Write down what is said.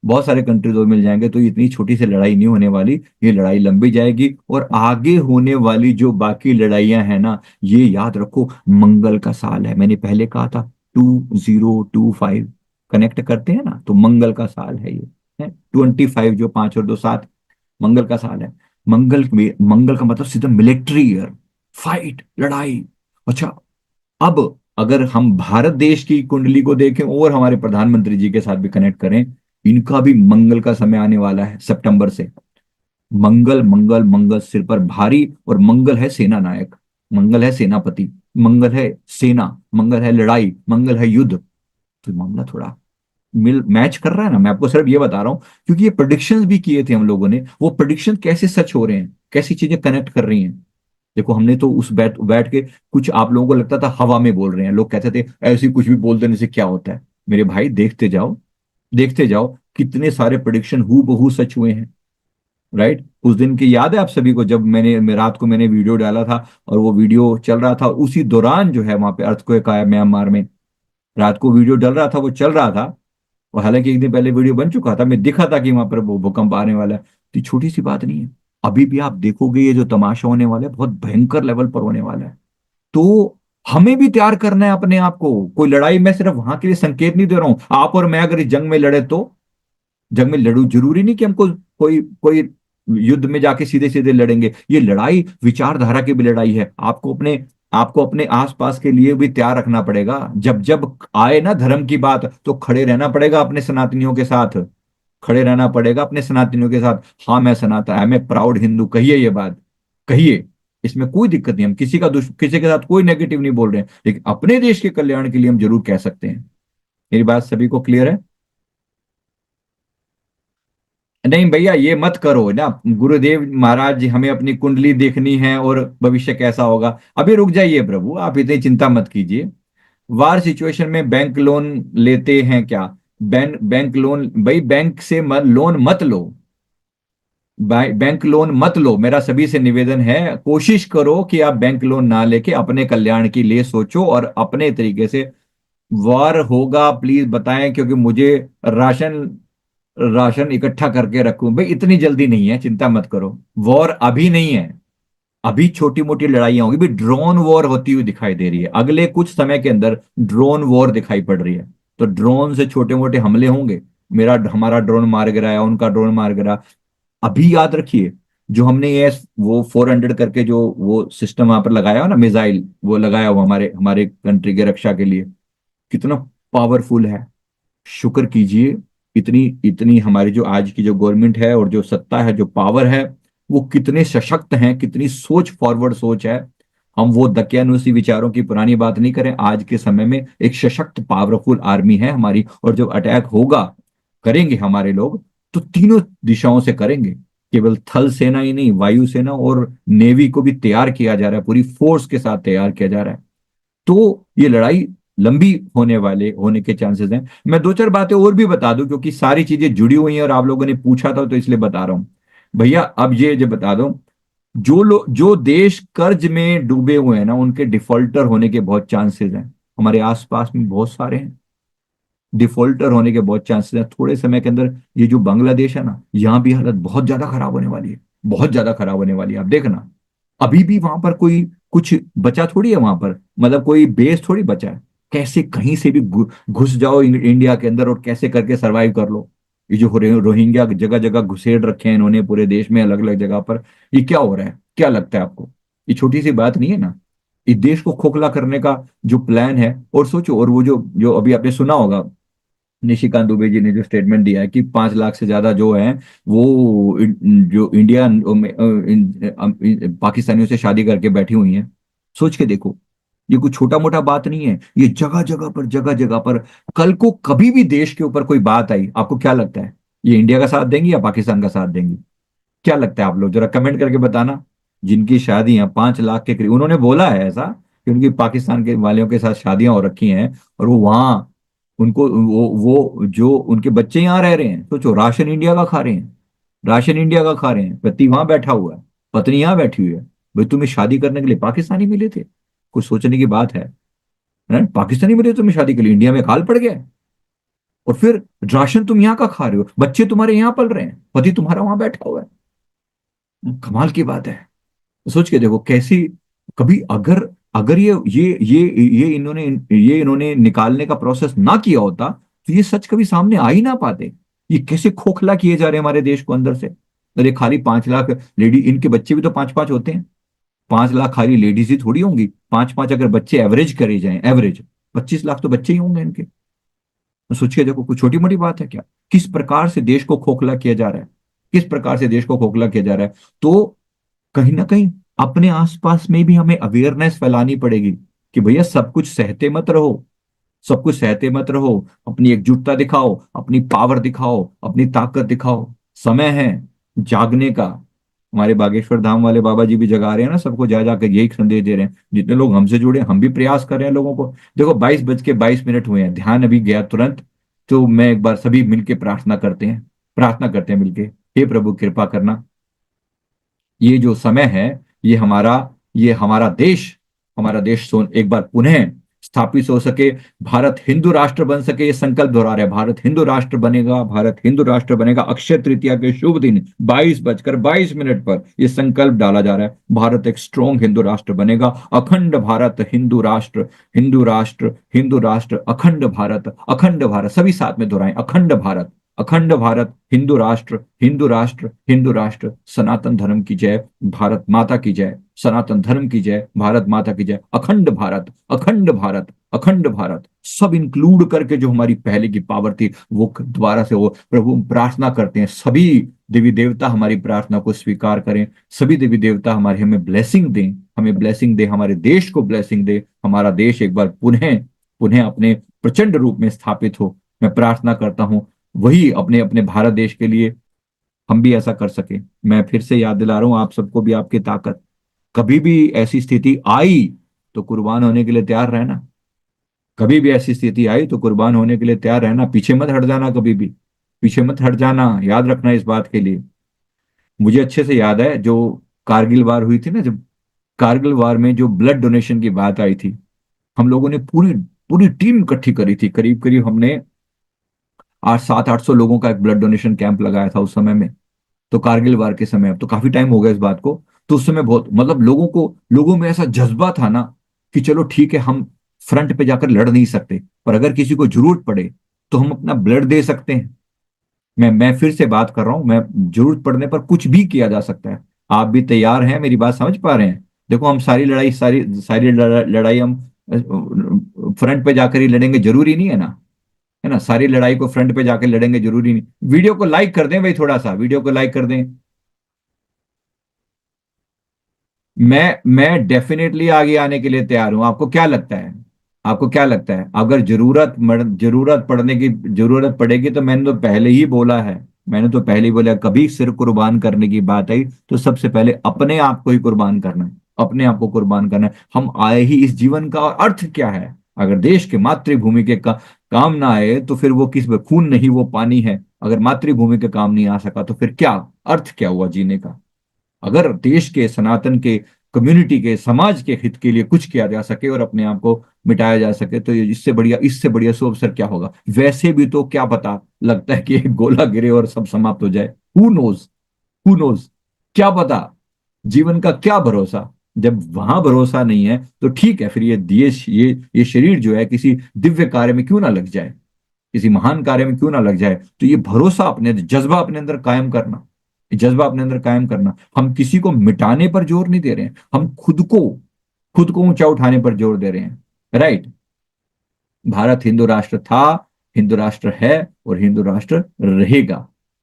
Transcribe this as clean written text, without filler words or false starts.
बहुत सारे कंट्रीज और मिल जाएंगे, तो इतनी छोटी सी लड़ाई नहीं होने वाली। ये लड़ाई लंबी जाएगी, और आगे होने वाली जो बाकी लड़ाइयां हैं ना, ये याद रखो, मंगल का साल है। मैंने पहले कहा था 2025 कनेक्ट करते हैं ना, तो मंगल का साल है ये, है 25, जो 5 और 2 7, मंगल का साल है। मंगल का मतलब सीधा मिलिट्री ईयर, फाइट, लड़ाई। अच्छा, अब अगर हम भारत देश की कुंडली को देखें और हमारे प्रधानमंत्री जी के साथ भी कनेक्ट करें, इनका भी मंगल का समय आने वाला है सितंबर से। मंगल मंगल मंगल सिर पर भारी, और मंगल है सेना नायक, मंगल है सेनापति, मंगल है सेना, मंगल है लड़ाई, मंगल है युद्ध। तो मामला थोड़ा मिल मैच कर रहा है ना। मैं आपको सिर्फ ये बता रहा हूं, क्योंकि ये प्रोडिक्शंस भी किए थे हम लोगों ने, वो प्रोडिक्शन कैसे सच हो रहे हैं, कैसी चीजें कनेक्ट कर रही हैं। देखो, हमने तो उस बैठ बैठ के, कुछ आप लोगों को लगता था हवा में बोल रहे हैं, लोग कहते थे ऐसे ही कुछ भी बोल देने से क्या होता है। मेरे भाई देखते जाओ, देखते जाओ, कितने सारे प्रोडिक्शन हु बहू सच हुए हैं। राइट, उस दिन की याद है आप सभी को, जब रात को मैंने वीडियो डाला था, और वो वीडियो चल रहा था, और उसी दौरान जो है वहां पे अर्थक्वेक आया म्यांमार में। रात को वीडियो डल रहा था, वो चल रहा था, और हालांकि एक दिन पहले वीडियो बन चुका था, मैं दिखा था कि वहां पर वो भूकंप आने वाला है। तो ये छोटी सी बात नहीं है। अभी भी आप देखोगे, ये जो तमाशा होने वाला है बहुत भयंकर लेवल पर होने वाला है। तो हमें भी तैयार करना है अपने आप को। कोई लड़ाई मैं सिर्फ वहां के लिए संकेत नहीं दे रहा हूं, आप और मैं अगर इस जंग में लड़े तो, जंग में लड़ू जरूरी नहीं कि हमको कोई कोई युद्ध में जाके सीधे सीधे लड़ेंगे। ये लड़ाई विचारधारा की भी लड़ाई है। आपको अपने आसपास के लिए भी तैयार रखना पड़ेगा। जब जब आए ना धर्म की बात, तो खड़े रहना पड़ेगा अपने सनातनियों के साथ, खड़े रहना पड़ेगा अपने सनातनियों के साथ। हाँ, मैं सनातन, I am a proud Hindu, कहिए ये बात, कहिए। इसमें कोई दिक्कत नहीं, हम किसी के साथ कोई नेगेटिव नहीं बोल रहे हैं, लेकिन अपने देश के कल्याण के लिए हम जरूर कह सकते हैं। मेरी बात सभी को क्लियर है? नहीं भैया, ये मत करो ना। गुरुदेव महाराज जी, हमें अपनी कुंडली देखनी है और भविष्य कैसा होगा। अभी रुक जाइए प्रभु, आप इतनी चिंता मत कीजिए। वार सिचुएशन में बैंक लोन लेते हैं क्या? बैंक लोन भाई, बैंक से लोन मत लो। बैंक लोन मत लो, मेरा सभी से निवेदन है, कोशिश करो कि आप बैंक लोन ना लेके अपने कल्याण के लिए सोचो, और अपने तरीके से। वार होगा प्लीज बताएं, क्योंकि मुझे राशन राशन इकट्ठा करके रखूं। भाई इतनी जल्दी नहीं है, चिंता मत करो। वॉर अभी नहीं है, अभी छोटी मोटी लड़ाइयां होंगी। भाई ड्रोन वॉर होती हुई दिखाई दे रही है, अगले कुछ समय के अंदर ड्रोन वॉर दिखाई पड़ रही है। तो ड्रोन से छोटे मोटे हमले होंगे, हमारा ड्रोन मार गिराया, उनका ड्रोन मार गिरा। अभी याद रखिए, जो हमने ये वो 400 करके जो वो सिस्टम वहां पर लगाया हो ना, मिसाइल वो लगाया हुआ हमारे हमारे कंट्री के रक्षा के लिए, कितना पावरफुल है। शुक्र कीजिए, इतनी इतनी हमारी जो आज की जो गवर्नमेंट है और जो सत्ता है, जो पावर है, वो कितने सशक्त हैं, कितनी सोच, फॉरवर्ड सोच है। हम वो दकियानुसी विचारों की पुरानी बात नहीं करें। आज के समय में एक सशक्त पावरफुल आर्मी है हमारी, और जब अटैक होगा, करेंगे हमारे लोग, तो तीनों दिशाओं से करेंगे। केवल थल सेना ही नहीं, वायु सेना और नेवी को भी तैयार किया जा रहा है, पूरी फोर्स के साथ तैयार किया जा रहा है। तो ये लड़ाई लंबी होने के चांसेस हैं। मैं दो चार बातें और भी बता दूं, क्योंकि सारी चीजें जुड़ी हुई हैं और आप लोगों ने पूछा था, तो इसलिए बता रहा हूं। भैया अब ये जो बता दो, जो देश कर्ज में डूबे हुए हैं ना, उनके डिफॉल्टर होने के बहुत चांसेस हैं। हमारे आसपास में बहुत सारे हैं, डिफॉल्टर होने के बहुत चांसेस हैं थोड़े समय के अंदर। ये जो बांग्लादेश है ना, यहाँ भी हालत बहुत ज्यादा खराब होने वाली है, बहुत ज्यादा खराब होने वाली है। आप देखना, अभी भी वहां पर कोई कुछ बचा थोड़ी है वहां पर, मतलब कोई बेस थोड़ी बचा है। कैसे कहीं से भी घुस जाओ इंडिया के अंदर, और कैसे करके सरवाइव कर लो। ये जो रोहिंग्या जगह जगह घुसेड़ रखे हैं इन्होंने पूरे देश में, अलग अलग जगह पर। ये क्या हो रहा है, क्या लगता है आपको? ये छोटी सी बात नहीं है ना, इस देश को खोखला करने का जो प्लान है। और सोचो, और वो जो जो अभी आपने सुना होगा, निशिकांत दुबे जी ने जो स्टेटमेंट दिया है कि 5 लाख से ज्यादा जो है वो जो इंडिया पाकिस्तानियों से शादी करके बैठी हुई हैं। सोच के देखो, ये कोई छोटा मोटा बात नहीं है। ये जगह जगह पर कल को कभी भी देश के ऊपर कोई बात आई, आपको क्या लगता है, ये इंडिया का साथ देंगी या पाकिस्तान का साथ देंगी? क्या लगता है आप लोग जरा कमेंट करके बताना। जिनकी शादियां 5 लाख के करीब, उन्होंने बोला है ऐसा कि उनकी पाकिस्तान के वालियों के साथ शादियां हो रखी हैं, और वो वहां, उनको वो जो उनके बच्चे यहाँ रह रहे हैं, सोचो, राशन इंडिया का खा रहे हैं, राशन इंडिया का खा रहे हैं, पति वहां बैठा हुआ है, पत्नी यहाँ बैठी हुई है। भाई तुम्हें शादी करने के लिए पाकिस्तानी मिले थे? कुछ सोचने की बात है। पाकिस्तानी मिले तुम्हें शादी के लिए, इंडिया में काल पड़ गया है। और फिर राशन तुम यहाँ का खा रहे हो, बच्चे तुम्हारे यहाँ पल रहे हैं, पति तुम्हारा वहां बैठा हुआ है। कमाल की बात है। सोच के देखो कैसी, कभी अगर अगर ये इन्होंने निकालने का प्रोसेस ना किया होता तो ये सच कभी सामने आ ही ना पाते। ये कैसे खोखला किए जा रहे हैं हमारे देश को अंदर से। अरे खाली 5 लाख लेडी, इनके बच्चे भी तो 5-5 होते हैं। 5 लाख खाली लेडीज ही थोड़ी होंगी, 5-5 अगर बच्चे एवरेज करे जाएं, एवरेज 25 लाख तो बच्चे ही होंगे इनके। तो सोच के देखो, कुछ छोटी मोटी बात है क्या? किस प्रकार से देश को खोखला किया जा रहा है, किस प्रकार से देश को खोखला किया जा रहा है। तो कहीं ना कहीं अपने आसपास में भी हमें अवेयरनेस फैलानी पड़ेगी कि भैया सब कुछ सहते मत रहो, सब कुछ सहते मत रहो। अपनी एकजुटता दिखाओ, अपनी पावर दिखाओ, अपनी ताकत दिखाओ। समय है जागने का। हमारे बागेश्वर धाम वाले बाबा जी भी जगा रहे हैं ना सबको, जा जाकर यही संदेश दे रहे हैं। जितने लोग हमसे जुड़े हैं, हम भी प्रयास कर रहे हैं लोगों को। देखो 22:22 हुए हैं, ध्यान अभी गया तुरंत। तो मैं एक बार सभी मिलके प्रार्थना करते हैं, प्रार्थना करते हैं मिलके। हे प्रभु कृपा करना, ये जो समय है, ये हमारा ये हमारा देश एक बार पुनः स्थापित हो सके। भारत हिंदू राष्ट्र बन सके, ये संकल्प दोहरा रहे हैं। भारत हिंदू राष्ट्र बनेगा, भारत हिंदू राष्ट्र बनेगा। अक्षय तृतीया के शुभ दिन 22:22 पर यह संकल्प डाला जा रहा है, भारत एक स्ट्रॉन्ग हिंदू राष्ट्र बनेगा। अखंड भारत हिंदू राष्ट्र, हिंदू राष्ट्र, हिंदू राष्ट्र, अखंड भारत, अखंड भारत, सभी साथ में दोहराएं, अखंड भारत, अखंड भारत, हिंदू राष्ट्र, हिंदू राष्ट्र, हिंदू राष्ट्र, सनातन धर्म की जय, भारत माता की जय, सनातन धर्म की जय, भारत माता की जय, अखंड भारत, अखंड भारत, अखंड भारत। सब इंक्लूड करके जो हमारी पहले की पावर थी वो दोबारा से हो। प्रभु हम प्रार्थना करते हैं, सभी देवी देवता हमारी प्रार्थना को स्वीकार करें। सभी देवी देवता हमारे हमें ब्लेसिंग दें, हमें ब्लेसिंग दे, हमारे देश को ब्लेसिंग दे। हमारा देश एक बार पुनः पुनः अपने प्रचंड रूप में स्थापित हो। मैं प्रार्थना करता हूं वही अपने अपने भारत देश के लिए हम भी ऐसा कर सके। मैं फिर से याद दिला रहा हूं आप सबको भी, आपकी ताकत, कभी भी ऐसी स्थिति आई तो कुर्बान होने के लिए तैयार रहना। कभी भी ऐसी स्थिति आई तो कुर्बान होने के लिए तैयार रहना, पीछे मत हट जाना, कभी भी पीछे मत हट जाना। याद रखना इस बात के लिए। मुझे अच्छे से याद है जो कारगिल वार हुई थी ना, जब कारगिल वार में जो ब्लड डोनेशन की बात आई थी, हम लोगों ने पूरी पूरी टीम इकट्ठी करी थी। करीब करीब हमने 700-800 लोगों का एक ब्लड डोनेशन कैंप लगाया था उस समय में। तो कारगिल वार के समय, अब तो काफी टाइम हो गया इस बात को। तो उस समय बहुत मतलब लोगों में ऐसा जज्बा था ना कि चलो ठीक है, हम फ्रंट पे जाकर लड़ नहीं सकते, पर अगर किसी को जरूरत पड़े तो हम अपना ब्लड दे सकते हैं। मैं फिर से बात कर रहा हूं, मैं जरूरत पड़ने पर कुछ भी किया जा सकता है। आप भी तैयार हैं, मेरी बात समझ पा रहे हैं? देखो हम सारी लड़ाई हम फ्रंट पे जाकर ही लड़ेंगे जरूरी नहीं है ना, है ना? सारी लड़ाई को फ्रंट पे जाकर लड़ेंगे जरूरी नहीं। वीडियो को लाइक कर दें भाई, थोड़ा सा वीडियो को लाइक कर दें। मैं डेफिनेटली आगे आने के लिए तैयार हूं। आपको क्या लगता है? आपको क्या लगता है अगर जरूरत पड़ेगी तो मैंने तो पहले ही बोला है, मैंने तो पहले ही बोला, कभी सिर कुर्बान करने की बात आई तो सबसे पहले अपने आप को ही कुर्बान करना है, अपने आप को कुर्बान करना है। हम आए ही इस जीवन का, और अर्थ क्या है? अगर देश के मातृभूमि के काम ना आए तो फिर वो किस खून नहीं वो पानी है। अगर मातृभूमि के काम नहीं आ सका तो फिर क्या अर्थ, क्या हुआ जीने का? अगर देश के, सनातन के, कम्युनिटी के, समाज के हित के लिए कुछ किया जा सके और अपने आप को मिटाया जा सके तो इससे बढ़िया शुभ अवसर क्या होगा? वैसे भी तो क्या पता, लगता है कि एक गोला गिरे और सब समाप्त हो जाए। हु नोज, हु नोज, क्या पता। जीवन का क्या भरोसा? जब वहां भरोसा नहीं है तो ठीक है, फिर ये शरीर जो है किसी दिव्य कार्य में क्यों ना लग जाए, किसी महान कार्य में क्यों ना लग जाए। तो ये भरोसा अपने, जज्बा अपने अंदर कायम करना, जज्बा अपने अंदर कायम करना। हम किसी को मिटाने पर जोर नहीं दे रहे हैं, हम खुद को ऊंचा उठाने पर जोर दे रहे हैं। राइट? भारत हिंदू राष्ट्र था, हिंदू राष्ट्र है और हिंदू राष्ट्र रहेगा।